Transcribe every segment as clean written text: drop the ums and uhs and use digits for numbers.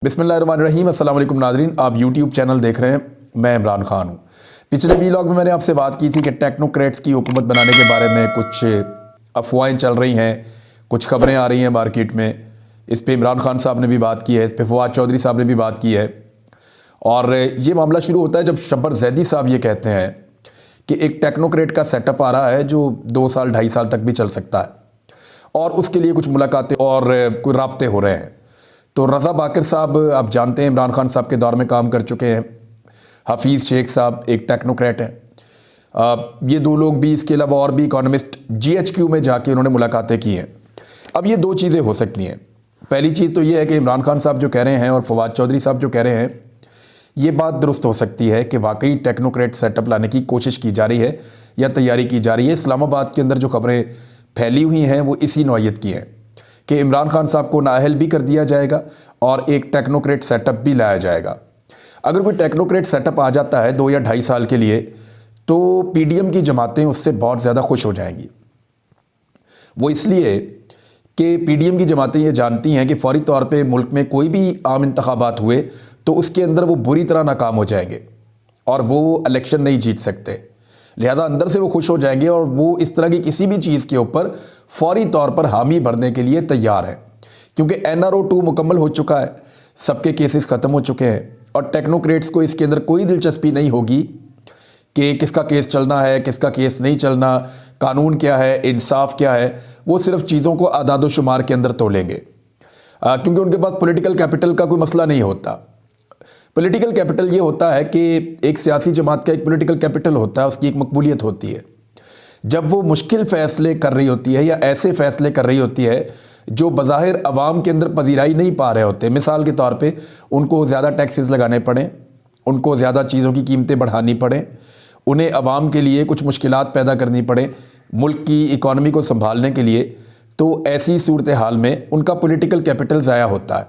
बिस्मिल्लाहिर्रहमानिर्रहीम। अस्सलाम वालेकुम नाज़रीन, आप यूट्यूब चैनल देख रहे हैं। मैं इमरान खान हूँ। पिछले वीलॉग में मैंने आपसे बात की थी कि टेक्नोक्रेट्स की हुकूमत बनाने के बारे में कुछ अफवाहें चल रही हैं, कुछ खबरें आ रही हैं मार्केट में। इस पे इमरान खान साहब ने भी बात की है, इस पे फवाद चौधरी साहब ने भी बात की है। और ये मामला शुरू होता है जब शब्बर जैदी साहब ये कहते हैं कि एक टेक्नोक्रेट का सेटअप आ रहा है जो 2 साल 2.5 साल तक भी चल सकता है, और उसके लिए कुछ मुलाकातें और कोई राब्ते हो रहे हैं। तो रज़ा बाकर साहब, आप जानते हैं, इमरान खान साहब के दौर में काम कर चुके हैं। हफीज़ शेख साहब एक टेक्नोक्रेट हैं। ये दो लोग भी, इसके अलावा और भी इकोनॉमिस्ट GHQ में जाके उन्होंने मुलाकातें की हैं। अब ये दो चीज़ें हो सकती हैं। पहली चीज़ तो ये है कि इमरान खान साहब जो कह रहे हैं और फवाद चौधरी साहब जो कह रहे हैं, ये बात दुरुस्त हो सकती है कि वाकई टेक्नोक्रेट सेटअप लाने की कोशिश की जा रही है या तैयारी की जा रही है। इस्लामाबाद के अंदर जो खबरें फैली हुई हैं वो इसी नौइयत की हैं कि इमरान खान साहब को नाअहल भी कर दिया जाएगा और एक टेक्नोक्रेट सेटअप भी लाया जाएगा। अगर कोई टेक्नोक्रेट सेटअप आ जाता है 2 या 2.5 साल के लिए, तो PDM की जमातें उससे बहुत ज़्यादा खुश हो जाएंगी। वो इसलिए कि PDM की जमातें ये जानती हैं कि फौरी तौर पे मुल्क में कोई भी आम इंतखाबात हुए तो उसके अंदर वो बुरी तरह नाकाम हो जाएंगे और वो इलेक्शन नहीं जीत सकते। लिहाजा अंदर से वो खुश हो जाएंगे और वो इस तरह की किसी भी चीज़ के ऊपर फौरी तौर पर हामी भरने के लिए तैयार है, क्योंकि NRO 2 मुकम्मल हो चुका है, सबके केसेस ख़त्म हो चुके हैं और टेक्नोक्रेट्स को इसके अंदर कोई दिलचस्पी नहीं होगी कि किसका केस चलना है, किसका केस नहीं चलना, कानून क्या है, इंसाफ क्या है। वो सिर्फ चीज़ों को आदाद व शुमार के अंदर तोलेंगे, क्योंकि उनके पास पॉलिटिकल कैपिटल का कोई मसला नहीं होता। पॉलिटिकल कैपिटल ये होता है कि एक सियासी जमात का एक पॉलिटिकल कैपिटल होता है, उसकी एक मकबूलियत होती है। जब वो मुश्किल फ़ैसले कर रही होती है या ऐसे फ़ैसले कर रही होती है जो बज़ाहिर अवाम के अंदर पजीराई नहीं पा रहे होते, मिसाल के तौर पे उनको ज़्यादा टैक्सेस लगाने पड़ें, उनको ज़्यादा चीज़ों की कीमतें बढ़ानी पड़ें, उन्हें अवाम के लिए कुछ मुश्किलात पैदा करनी पड़ें मुल्क की इकॉनमी को संभालने के लिए, तो ऐसी सूरत हाल में उनका पॉलिटिकल कैपिटल ज़ाया होता है,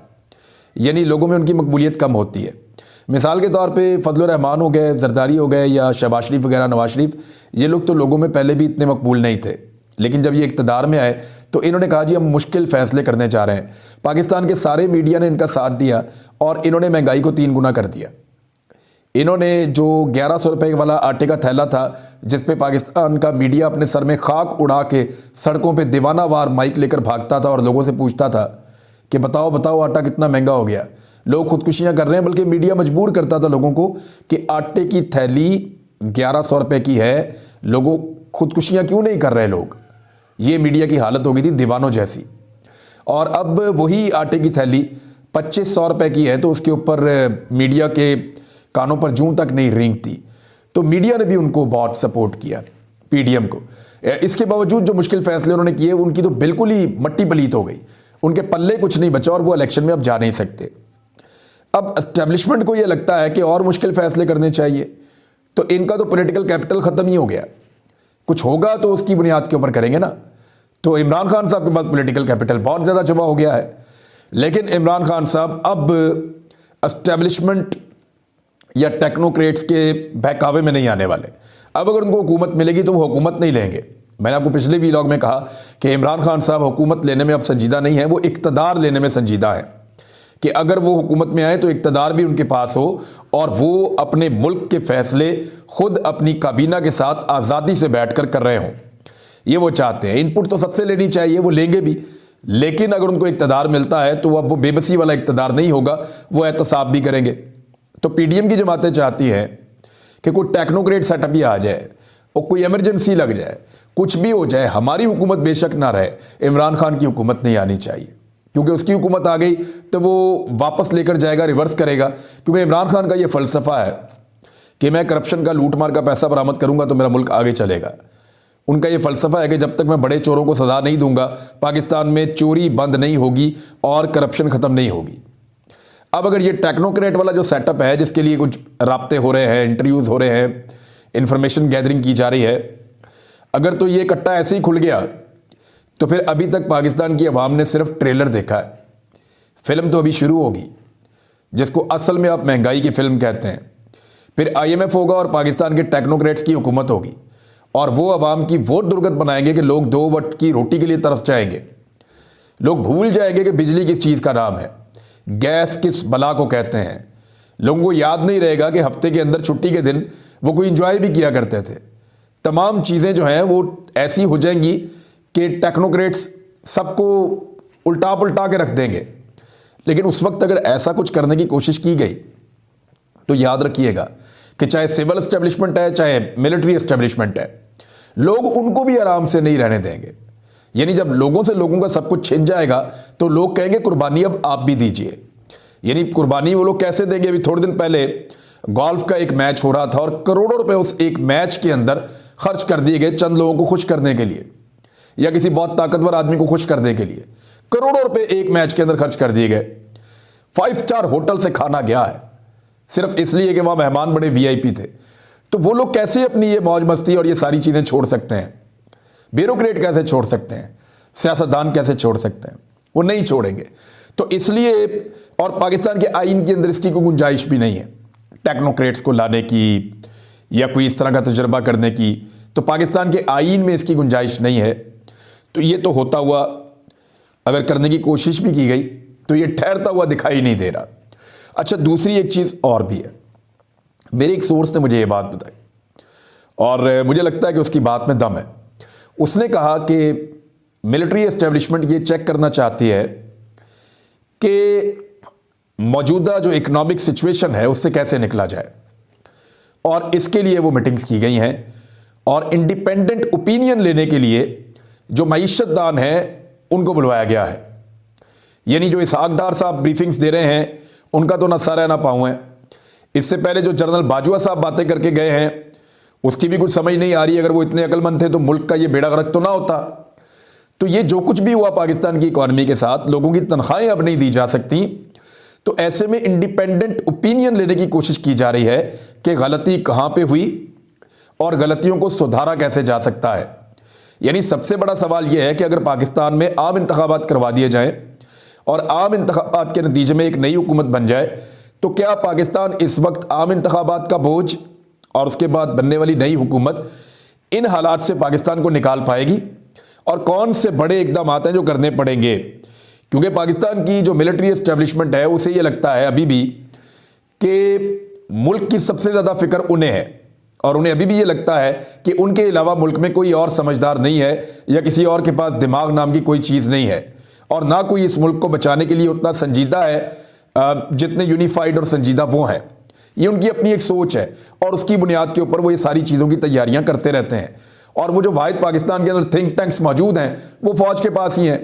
यानी लोगों में उनकी मकबूलियत कम होती है। मिसाल के तौर पे फजल रहमान हो गए, जरदारी हो गए, या शहबाज शरीफ वगैरह, नवाज शरीफ, ये लोग तो लोगों में पहले भी इतने मकबूल नहीं थे, लेकिन जब ये इक़्तिदार में आए तो इन्होंने कहा जी हम मुश्किल फ़ैसले करने जा रहे हैं। पाकिस्तान के सारे मीडिया ने इनका साथ दिया और इन्होंने महंगाई को 3 गुना कर दिया। इन्होंने जो 1100 रुपये वाला आटे का थैला था, जिस पे पाकिस्तान का मीडिया अपने सर में खाक उड़ा के सड़कों पर दीवाना वार माइक लेकर भागता था और लोगों से पूछता था कि बताओ बताओ आटा कितना महंगा हो गया, लोग खुदकुशियां कर रहे हैं, बल्कि मीडिया मजबूर करता था लोगों को कि आटे की थैली 1100 रुपये की है, लोगों खुदकुशियां क्यों नहीं कर रहे लोग। ये मीडिया की हालत हो गई थी दीवानों जैसी। और अब वही आटे की थैली 2500 रुपये की है, तो उसके ऊपर मीडिया के कानों पर जूं तक नहीं रेंगती। तो मीडिया ने भी उनको बहुत सपोर्ट किया, PDM को। इसके बावजूद जो मुश्किल फैसले उन्होंने किए, उनकी तो बिल्कुल ही मट्टी पलीत हो गई, उनके पल्ले कुछ नहीं बचा और वो इलेक्शन में अब जा नहीं सकते। अब एस्टेब्लिशमेंट को ये लगता है कि और मुश्किल फैसले करने चाहिए, तो इनका तो पॉलिटिकल कैपिटल ख़त्म ही हो गया। कुछ होगा तो उसकी बुनियाद के ऊपर करेंगे ना। तो इमरान खान साहब के पास पॉलिटिकल कैपिटल बहुत ज़्यादा जमा हो गया है, लेकिन इमरान खान साहब अब एस्टेब्लिशमेंट या टेक्नोक्रेट्स के बहकावे में नहीं आने वाले। अब अगर उनको हुकूमत मिलेगी तो वो हुकूमत नहीं लेंगे। मैंने आपको पिछले व्लॉग में कहा कि इमरान खान साहब हुकूमत लेने में अब संजीदा नहीं है, वो इक़्तिदार लेने में संजीदा है कि अगर वो हुकूमत में आए तो इक़्तिदार भी उनके पास हो और वो अपने मुल्क के फ़ैसले खुद अपनी काबीना के साथ आज़ादी से बैठकर कर रहे हों। ये वो चाहते हैं। इनपुट तो सबसे लेनी चाहिए, वो लेंगे भी, लेकिन अगर उनको इक़्तिदार मिलता है तो अब वो बेबसी वाला इक़्तिदार नहीं होगा, वो एहतसाब भी करेंगे। तो PDM की जमातें चाहती हैं कि कोई टेक्नोक्रेट सेटअप ही आ जाए और कोई इमरजेंसी लग जाए, कुछ भी हो जाए, हमारी हुकूमत बेशक ना रहे, इमरान खान की हुकूमत नहीं आनी चाहिए, क्योंकि उसकी हुकूमत आ गई तो वो वापस लेकर जाएगा, रिवर्स करेगा। क्योंकि इमरान खान का ये फ़लसफ़ा है कि मैं करप्शन का, लूट मार का पैसा बरामद करूंगा तो मेरा मुल्क आगे चलेगा। उनका ये फ़लसफ़ा है कि जब तक मैं बड़े चोरों को सज़ा नहीं दूंगा, पाकिस्तान में चोरी बंद नहीं होगी और करप्शन ख़त्म नहीं होगी। अब अगर ये टेक्नोक्रेट वाला जो सेटअप है, जिसके लिए कुछ राब्ते हो रहे हैं, इंटरव्यूज़ हो रहे हैं, इंफॉर्मेशन गैदरिंग की जा रही है, अगर तो ये कट्टा ऐसे ही खुल गया तो फिर अभी तक पाकिस्तान की आवाम ने सिर्फ ट्रेलर देखा है। फिल्म तो अभी शुरू होगी, जिसको असल में आप महंगाई की फिल्म कहते हैं। फिर IMF होगा और पाकिस्तान के टेक्नोक्रेट्स की हुकूमत होगी और वो आवाम की वो दुर्गत बनाएंगे कि लोग 2 वक्त की रोटी के लिए तरस जाएंगे। लोग भूल जाएंगे कि बिजली किस चीज़ का नाम है, गैस किस बला को कहते हैं। लोगों को याद नहीं रहेगा कि हफ्ते के अंदर छुट्टी के दिन वो कोई इंजॉय भी किया करते थे। तमाम चीज़ें जो हैं वो ऐसी हो जाएंगी कि टेक्नोक्रेट्स सबको उल्टा पुल्टा के रख देंगे। लेकिन उस वक्त अगर ऐसा कुछ करने की कोशिश की गई तो याद रखिएगा कि चाहे सिविल एस्टेब्लिशमेंट है चाहे मिलिट्री एस्टेब्लिशमेंट है, लोग उनको भी आराम से नहीं रहने देंगे। यानी जब लोगों से लोगों का सब कुछ छिन जाएगा तो लोग कहेंगे कुर्बानी अब आप भी दीजिए। यानी कुर्बानी वो लोग कैसे देंगे? अभी थोड़े दिन पहले गोल्फ का एक मैच हो रहा था और करोड़ों रुपए उस एक मैच के अंदर खर्च कर दिए गए चंद लोगों को खुश करने के लिए, या किसी बहुत ताकतवर आदमी को खुश करने के लिए। करोड़ों रुपए एक मैच के अंदर खर्च कर दिए गए। 5 स्टार होटल से खाना गया है सिर्फ इसलिए कि वहां मेहमान बड़े वीआईपी थे। तो वो लोग कैसे अपनी ये मौज मस्ती और ये सारी चीजें छोड़ सकते हैं? ब्यूरोक्रेट कैसे छोड़ सकते हैं? सियासतदान कैसे छोड़ सकते हैं? वो नहीं छोड़ेंगे। तो इसलिए, और पाकिस्तान के आईन के अंदर इसकी कोई गुंजाइश भी नहीं है टेक्नोक्रेट्स को लाने की या कोई इस तरह का तजुर्बा करने की। तो पाकिस्तान के आईन में इसकी गुंजाइश नहीं है। तो ये तो होता हुआ, अगर करने की कोशिश भी की गई तो ये ठहरता हुआ दिखाई नहीं दे रहा। अच्छा, दूसरी एक चीज़ और भी है। मेरे एक सोर्स ने मुझे ये बात बताई और मुझे लगता है कि उसकी बात में दम है। उसने कहा कि मिलिट्री एस्टेब्लिशमेंट ये चेक करना चाहती है कि मौजूदा जो इकोनॉमिक सिचुएशन है उससे कैसे निकला जाए, और इसके लिए वो मीटिंग्स की गई हैं। और इंडिपेंडेंट ओपिनियन लेने के लिए जो मईशतदान हैं उनको बुलवाया गया है। यानी जो इसहाक डार साहब ब्रीफिंग्स दे रहे हैं उनका तो ना सर है ना पाँव है। इससे पहले जो जनरल बाजवा साहब बातें करके गए हैं उसकी भी कुछ समझ नहीं आ रही। अगर वो इतने अक्लमंद थे तो मुल्क का ये बेड़ा गर्क तो ना होता। तो ये जो कुछ भी हुआ पाकिस्तान की इकॉनमी के साथ, लोगों की तनख्वाहें अब नहीं दी जा सकती। तो ऐसे में इंडिपेंडेंट ओपिनियन लेने की कोशिश की जा रही है कि गलती कहां पे हुई और गलतियों को सुधारा कैसे जा सकता है। यानी सबसे बड़ा सवाल यह है कि अगर पाकिस्तान में आम इंतखाबात करवा दिए जाएं और आम इंतखाबात के नतीजे में एक नई हुकूमत बन जाए, तो क्या पाकिस्तान इस वक्त आम इंतखाबात का बोझ और उसके बाद बनने वाली नई हुकूमत इन हालात से पाकिस्तान को निकाल पाएगी? और कौन से बड़े इकदाम हैं जो करने पड़ेंगे? क्योंकि पाकिस्तान की जो मिलिट्री एस्टेब्लिशमेंट है उसे ये लगता है अभी भी कि मुल्क की सबसे ज़्यादा फिक्र उन्हें है, और उन्हें अभी भी ये लगता है कि उनके अलावा मुल्क में कोई और समझदार नहीं है या किसी और के पास दिमाग नाम की कोई चीज़ नहीं है, और ना कोई इस मुल्क को बचाने के लिए उतना संजीदा है जितने यूनिफाइड और संजीदा वो हैं। ये उनकी अपनी एक सोच है और उसकी बुनियाद के ऊपर वो ये सारी चीज़ों की तैयारियां करते रहते हैं। और वो जो वाहिद पाकिस्तान के अंदर थिंक टैंक्स मौजूद हैं वो फौज के पास ही हैं।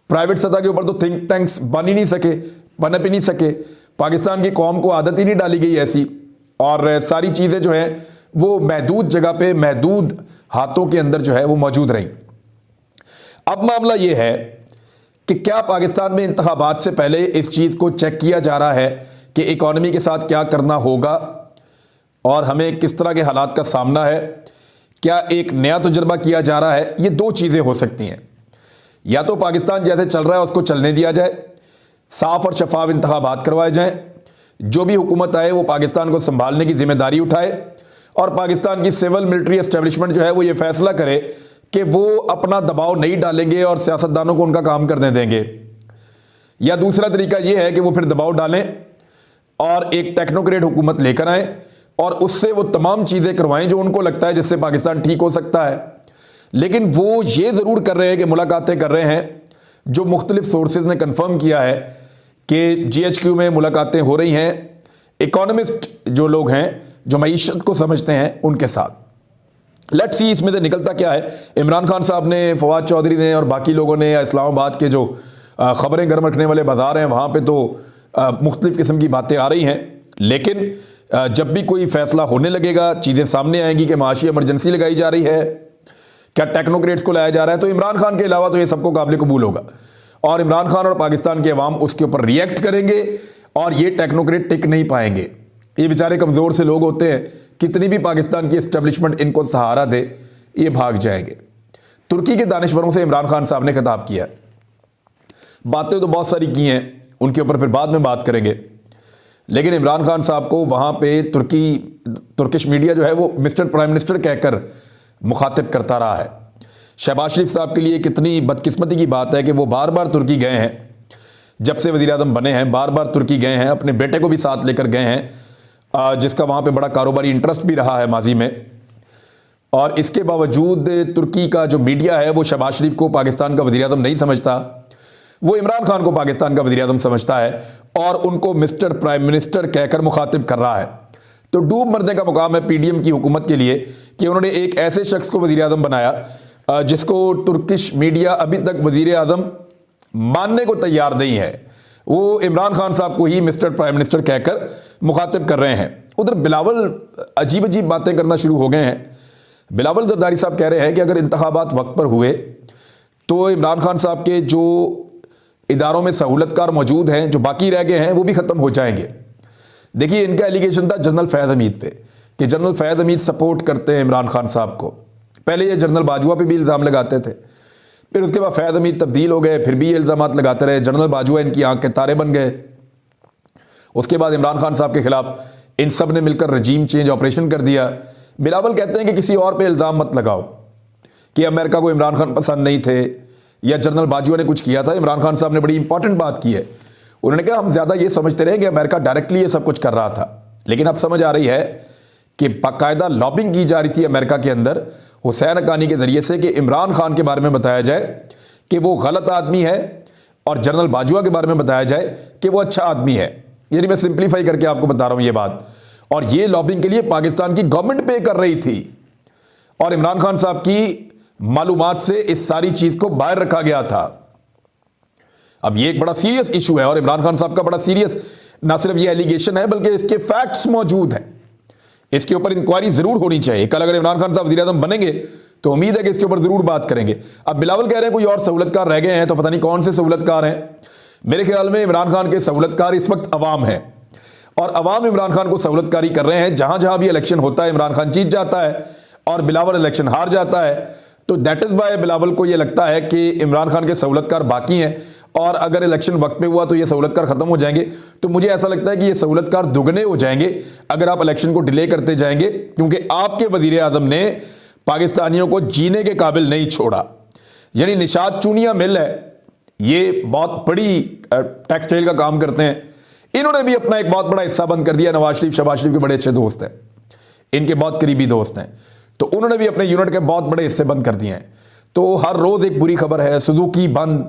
प्राइवेट सतह के ऊपर तो थिंक टैंक्स बन ही नहीं सके, पनप ही नहीं सके। पाकिस्तान की कौम को आदत ही नहीं डाली गई ऐसी, और सारी चीज़ें जो हैं वो महदूद जगह पे महदूद हाथों के अंदर जो है वो मौजूद रही। अब मामला ये है कि क्या पाकिस्तान में इंतखाबात से पहले इस चीज़ को चेक किया जा रहा है कि इकॉनमी के साथ क्या करना होगा और हमें किस तरह के हालात का सामना है? क्या एक नया तजुर्बा किया जा रहा है? ये दो चीज़ें हो सकती हैं। या तो पाकिस्तान जैसे चल रहा है उसको चलने दिया जाए, साफ और शफाफ इंतखाबात करवाए जाएं, जो भी हुकूमत आए वो पाकिस्तान को संभालने की जिम्मेदारी उठाए, और पाकिस्तान की सिविल मिलिट्री एस्टेब्लिशमेंट जो है वो ये फैसला करे कि वो अपना दबाव नहीं डालेंगे और सियासतदानों को उनका काम करने देंगे। या दूसरा तरीका ये है कि वो फिर दबाव डालें और एक टेक्नोक्रेट हुकूमत लेकर आएँ और उससे वो तमाम चीज़ें करवाएं जो उनको लगता है जिससे पाकिस्तान ठीक हो सकता है। लेकिन वो ये ज़रूर कर रहे हैं कि मुलाकातें कर रहे हैं, जो मुख्तलिफ सोर्सेज ने कंफर्म किया है कि GHQ में मुलाकातें हो रही हैं इकोनॉमिस्ट जो लोग हैं, जो मईशत को समझते हैं, उनके साथ। लेट्स सी इसमें से निकलता क्या है। इमरान खान साहब ने, फवाद चौधरी ने और बाकी लोगों ने, इस्लामाबाद के जो ख़बरें गर्म रखने वाले बाज़ार हैं वहाँ पे तो मुख्तलिफ़ किस्म की बातें आ रही हैं। लेकिन जब भी कोई फ़ैसला होने लगेगा, चीज़ें सामने आएंगी कि माशी इमरजेंसी लगाई जा रही है, क्या टेक्नोक्रेट्स को लाया जा रहा है, तो इमरान खान के अलावा तो ये सबको काबिल कबूल होगा और इमरान खान और पाकिस्तान के अवाम उसके ऊपर रिएक्ट करेंगे और ये टेक्नोक्रेट टिक नहीं पाएंगे। ये बेचारे कमज़ोर से लोग होते हैं, कितनी भी पाकिस्तान की एस्टेब्लिशमेंट इनको सहारा दे ये भाग जाएंगे। तुर्की के दानिश्वरों से इमरान खान साहब ने खिताब किया। बातें तो बहुत सारी की हैं, उनके ऊपर फिर बाद में बात करेंगे। लेकिन इमरान खान साहब को वहाँ पे तुर्किश मीडिया जो है वो मिस्टर प्राइम मिनिस्टर कहकर मुखातिब करता रहा है। शहबाज शरीफ साहब के लिए कितनी बदकिस्मती की बात है कि वो बार बार तुर्की गए हैं, जब से वज़ीर आज़म बने हैं बार बार तुर्की गए हैं, अपने बेटे को भी साथ लेकर गए हैं, जिसका वहाँ पे बड़ा कारोबारी इंटरेस्ट भी रहा है माजी में। और इसके बावजूद तुर्की का जो मीडिया है वो शहबाज शरीफ को पाकिस्तान का वज़ीर आज़म नहीं समझता, वो इमरान खान को पाकिस्तान का वज़ीर आज़म समझता है और उनको मिस्टर प्राइम मिनिस्टर कहकर मुखातिब कर रहा है। तो डूब मरने का मुकाम है पीडीएम की हुकूमत के लिए कि उन्होंने एक ऐसे शख्स को वज़ीर आज़म बनाया जिसको तुर्किश मीडिया अभी तक वज़ीर आज़म मानने को तैयार नहीं है। वो इमरान खान साहब को ही मिस्टर प्राइम मिनिस्टर कहकर मुखातिब कर रहे हैं। उधर बिलावल अजीब अजीब बातें करना शुरू हो गए हैं। बिलावल जरदारी साहब कह रहे हैं कि अगर इंतखाबात वक्त पर हुए तो इमरान खान साहब के जो इदारों में सहूलतकार मौजूद हैं, जो बाकी रह गए हैं, वो भी ख़त्म हो जाएंगे। देखिए, इनका एलिगेशन था जनरल फैज़ हमीद पे कि जनरल फैज़ हमीद सपोर्ट करते हैं इमरान खान साहब को। पहले ये जनरल बाजवा पे भी इल्ज़ाम लगाते थे, फिर उसके बाद फैज़ हमीद तब्दील हो गए, फिर भी ये इल्ज़ाम लगाते रहे। जनरल बाजवा इनकी आंख के तारे बन गए। उसके बाद इमरान खान साहब के खिलाफ इन सब ने मिलकर रजीम चेंज ऑपरेशन कर दिया। बिलावल कहते हैं कि किसी और पे इल्ज़ाम मत लगाओ कि अमेरिका को इमरान खान पसंद नहीं थे या जनरल बाजवा ने कुछ किया था। इमरान खान साहब ने बड़ी इंपॉर्टेंट बात की है। उन्होंने कहा हम ज़्यादा ये समझते रहे कि अमेरिका डायरेक्टली ये सब कुछ कर रहा था, लेकिन अब समझ आ रही है कि बाकायदा लॉबिंग की जा रही थी अमेरिका के अंदर हुसैन हक्कानी के ज़रिए से कि इमरान खान के बारे में बताया जाए कि वो गलत आदमी है और जनरल बाजवा के बारे में बताया जाए कि वो अच्छा आदमी है। यानी मैं सिंप्लीफाई करके आपको बता रहा हूँ ये बात। और ये लॉबिंग के लिए पाकिस्तान की गवर्नमेंट पे कर रही थी और इमरान खान साहब की मालूमात से इस सारी चीज़ को बाहर रखा गया था। अब ये एक बड़ा सीरियस इशू है और इमरान खान साहब का बड़ा सीरियस ना सिर्फ ये एलिगेशन है बल्कि इसके फैक्ट्स मौजूद हैं। इसके ऊपर इंक्वायरी जरूर होनी चाहिए। कल अगर इमरान खान साहब वज़ीर आज़म बनेंगे तो उम्मीद है कि इसके ऊपर जरूर बात करेंगे। अब बिलावल कह रहे हैं कोई और सहूलतकार रह गए हैं, तो पता नहीं कौन से सहूलतकार हैं। मेरे ख्याल में इमरान खान के सहूलतकार इस वक्त अवाम है और अवाम इमरान खान को सहूलतकारी कर रहे हैं। जहां जहां भी इलेक्शन होता है इमरान खान जीत जाता है और बिलावल इलेक्शन हार जाता है। तो दैट इज़ वाई बिलावल को ये लगता है कि इमरान खान के सहूलतकार बाकी हैं और अगर इलेक्शन वक्त पे हुआ तो ये सहूलतकार ख़त्म हो जाएंगे। तो मुझे ऐसा लगता है कि ये सहूलतकार दुगने हो जाएंगे अगर आप इलेक्शन को डिले करते जाएंगे, क्योंकि आपके वज़ीर आज़म ने पाकिस्तानियों को जीने के काबिल नहीं छोड़ा। यानी निशात चूनिया मिल है, ये बहुत बड़ी टेक्सटाइल का काम करते हैं, इन्होंने भी अपना एक बहुत बड़ा हिस्सा बंद कर दिया। नवाज शरीफ शहबाज शरीफ के बड़े अच्छे दोस्त हैं, इनके बहुत करीबी दोस्त हैं, तो उन्होंने भी अपने यूनिट के बहुत बड़े हिस्से बंद कर दिए हैं। तो हर रोज़ एक बुरी खबर है, सुजुकी बंद,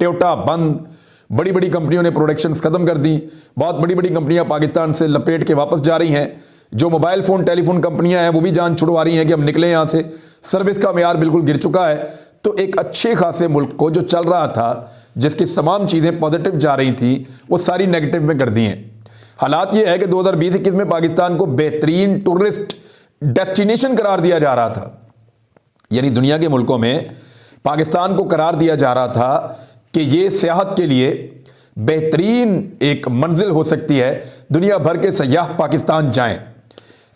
टोयोटा बंद, बड़ी बड़ी कंपनियों ने प्रोडक्शंस ख़त्म कर दी। बहुत बड़ी बड़ी कंपनियां पाकिस्तान से लपेट के वापस जा रही हैं। जो मोबाइल फ़ोन टेलीफोन कंपनियां हैं वो भी जान छुड़वा रही हैं कि हम निकले यहाँ से, सर्विस का मेयार बिल्कुल गिर चुका है। तो एक अच्छे खासे मुल्क को जो चल रहा था, जिसकी तमाम चीज़ें पॉजिटिव जा रही थी, वो सारी नेगेटिव में कर दी हैं। हालात ये है कि 2020-21 में पाकिस्तान को बेहतरीन टूरिस्ट डेस्टिनेशन करार दिया जा रहा था। यानी दुनिया के मुल्कों में पाकिस्तान को करार दिया जा रहा था कि ये सियाहत के लिए बेहतरीन एक मंजिल हो सकती है, दुनिया भर के सयाह पाकिस्तान जाएं।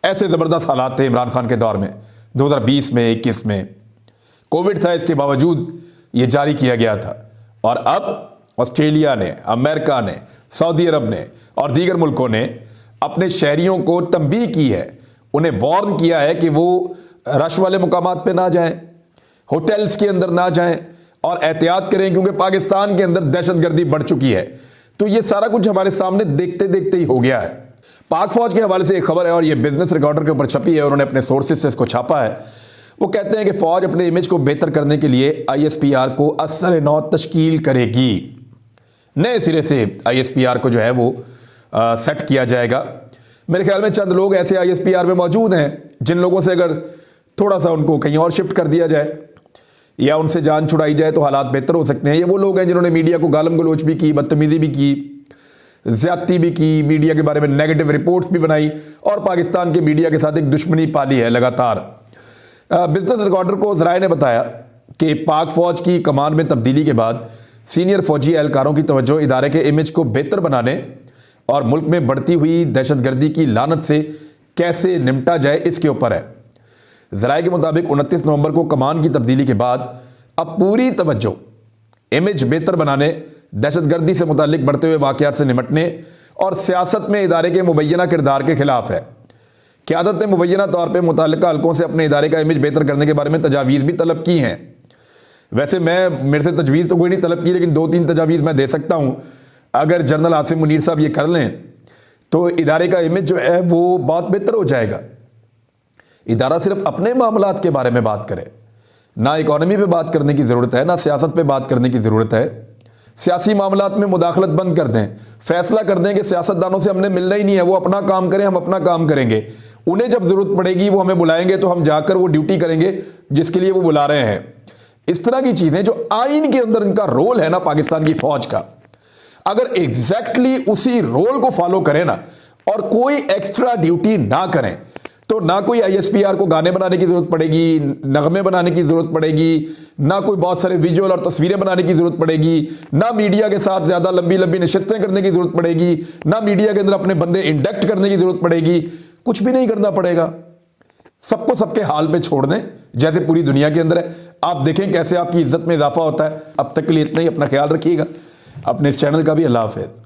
ऐसे ज़बरदस्त हालात थे इमरान खान के दौर में 2020 में 21 में। कोविड था, इसके बावजूद ये जारी किया गया था। और अब ऑस्ट्रेलिया ने, अमेरिका ने, सऊदी अरब ने और दीगर मुल्कों ने अपने शहरियों को तंबीह की है, उन्हें वार्न किया है कि वो रश वाले मुकामात पे ना जाएं, होटल्स के अंदर ना जाएं और एहतियात करें, क्योंकि पाकिस्तान के अंदर दहशतगर्दी बढ़ चुकी है। तो ये सारा कुछ हमारे सामने देखते देखते ही हो गया है। पाक फौज के हवाले से एक खबर है और ये बिजनेस रिकॉर्डर के ऊपर छपी है, उन्होंने अपने सोर्सेज से इसको छापा है। वो कहते हैं कि फौज अपने इमेज को बेहतर करने के लिए ISPR को असर नौ तश्कील करेगी। नए सिरे से ISPR को जो है वो सेट किया जाएगा। मेरे ख्याल में चंद लोग ऐसे ISPR में मौजूद हैं जिन लोगों से अगर थोड़ा सा उनको कहीं और शिफ्ट कर दिया जाए या उनसे जान छुड़ाई जाए तो हालात बेहतर हो सकते हैं। ये वो लोग हैं जिन्होंने मीडिया को गालम गलोच भी की, बदतमीजी भी की, ज्यादती भी की, मीडिया के बारे में नेगेटिव रिपोर्ट्स भी बनाई और पाकिस्तान के मीडिया के साथ एक दुश्मनी पाली है लगातार। बिजनेस रिकॉर्डर को ज़राए ने बताया कि पाक फौज की कमान में तब्दीली के बाद सीनियर फौजी एहलकारों की तवज्जो इदारे के इमेज को बेहतर बनाने और मुल्क में बढ़ती हुई दहशतगर्दी की लानत से कैसे निपटा जाए इसके ऊपर है। ज़राए के मुताबिक 29 नवंबर को कमान की तब्दीली के बाद अब पूरी तवज्जो इमेज बेहतर बनाने, दहशतगर्दी से मुतालिक बढ़ते हुए वाक़यात से निपटने और सियासत में इदारे के मुबैना किरदार के खिलाफ है। क़यादत ने मुबैना तौर पर मुतल्लिका हल्कों से अपने इदारे का इमेज बेहतर करने के बारे में तजावीज़ भी तलब की हैं। वैसे मेरे से तजवीज़ तो कोई नहीं तलब की, लेकिन 2-3 तजावीज़ मैं दे सकता हूँ। अगर जनरल आसिम मुनीर साहब ये कर लें तो इदारे का इमेज जो है वो बहुत बेहतर हो जाएगा। इदारा सिर्फ अपने मामलात के बारे में बात करे, ना इकॉनमी पे बात करने की ज़रूरत है, ना सियासत पे बात करने की ज़रूरत है। सियासी मामलात में मुदाखलत बंद कर दें, फैसला कर दें कि सियासतदानों से हमने मिलना ही नहीं है, वो अपना काम करें, हम अपना काम करेंगे। उन्हें जब ज़रूरत पड़ेगी वो हमें बुलाएंगे तो हम जाकर वो ड्यूटी करेंगे जिसके लिए वो बुला रहे हैं। इस तरह की चीज़ें जो आइन के अंदर इनका रोल है ना पाकिस्तान की फ़ौज का, अगर एग्जैक्टली उसी रोल को फॉलो करें ना और कोई एक्स्ट्रा ड्यूटी ना करें तो ना कोई ISPR को गाने बनाने की ज़रूरत पड़ेगी, नगमे बनाने की ज़रूरत पड़ेगी, ना कोई बहुत सारे विजुअल और तस्वीरें बनाने की ज़रूरत पड़ेगी, ना मीडिया के साथ ज़्यादा लंबी लंबी नशिस्तें करने की ज़रूरत पड़ेगी, ना मीडिया के अंदर अपने बंदे इंडक्ट करने की ज़रूरत पड़ेगी। कुछ भी नहीं करना पड़ेगा, सबको सबके हाल पे छोड़ दें जैसे पूरी दुनिया के अंदर है। आप देखें कैसे आपकी इज्जत में इजाफा होता है। अब तक के लिए इतना ही, अपना ख्याल रखिएगा, अपने इस चैनल का भी। अल्लाह हाफ़िज़।